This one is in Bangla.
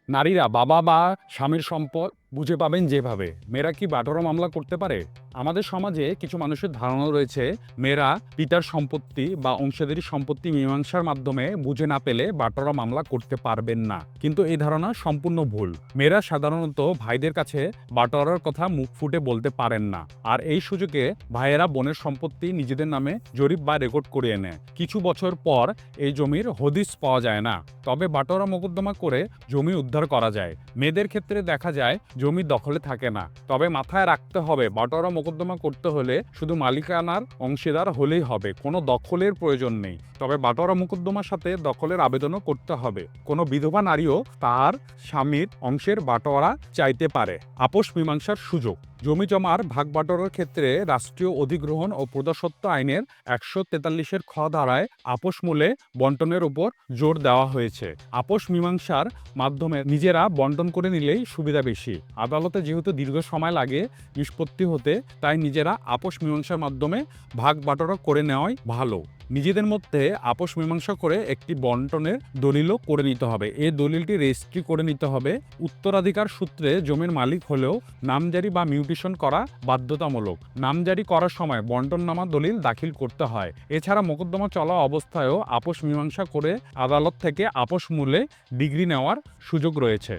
নারীরা বাবা বা স্বামীর সম্পদ বুঝে পাবেন যেভাবে। মেয়েরা কি বাটোয়ারা মামলা করতে পারে? আমাদের সমাজে কিছু মানুষের ধারণা রয়েছে মেয়েরা পিতার সম্পত্তি বা অংশীদারি সম্পত্তি মীমাংসার মাধ্যমে বুঝে না পেলে বাটোয়ারা মামলা করতে পারবেন না। কিন্তু এই ধারণা সম্পূর্ণ ভুল। মেয়েরা সাধারণত ভাইদের কাছে বাটোয়ারার কথা মুখ ফুটে বলতে পারেন না। আর এই সুযোগে ভাইয়েরা বোনের সম্পত্তি নিজেদের নামে জরিপ বা রেকর্ড করিয়ে নেয়। কিছু বছর পর এই জমির হদিস পাওয়া যায় না। তবে বাটোয়ারা মোকদ্দমা করে জমি উদ্ধার করা যায়। মেয়েদের ক্ষেত্রে দেখা যায় জমি দখলে থাকে না। তবে মাথায় রাখতে হবে বাটোয়ারা মোকদ্দমা করতে হলে শুধু মালিকানার অংশীদার হলেই হবে, কোনো দখলের প্রয়োজন নেই। তবে বাটোয়ারা মোকদ্দমার সাথে দখলের আবেদনও করতে হবে। কোনো বিধবা নারীও তার স্বামীর অংশের বাটোয়ারা চাইতে পারে। আপোষ মীমাংসার সুযোগ। জমি জমার ভাগ বাটোয়ারার ক্ষেত্রে রাষ্ট্রীয় অধিগ্রহণ ও প্রজাস্বত্ব আইনের ১৪৩-এর খ ধারায় আপোষ মূলে বন্টনের উপর জোর দেওয়া হয়েছে। আপোষ মীমাংসার মাধ্যমে নিজেরা বন্টন করে নিলেই সুবিধা বেশি। আদালতে যেহেতু দীর্ঘ সময় লাগে নিষ্পত্তি হতে, তাই নিজেরা আপোষ মীমাংসার মাধ্যমে ভাগ বাটোয়ারা করে নেওয়াই ভালো। নিজেদের মধ্যে আপোষ মীমাংসা করে একটি বন্টনের দলিলও করে নিতে হবে। এই দলিলটি রেজিস্ট্রি করে নিতে হবে। উত্তরাধিকার সূত্রে জমির মালিক হলেও নামজারি বা মিউটেশন করা বাধ্যতামূলক। নামজারি করার সময় বন্টননামা দলিল দাখিল করতে হয়। এছাড়া মোকদ্দমা চলা অবস্থায়ও আপোষ মীমাংসা করে আদালত থেকে আপোষ মূলে ডিগ্রি নেওয়ার সুযোগ রয়েছে।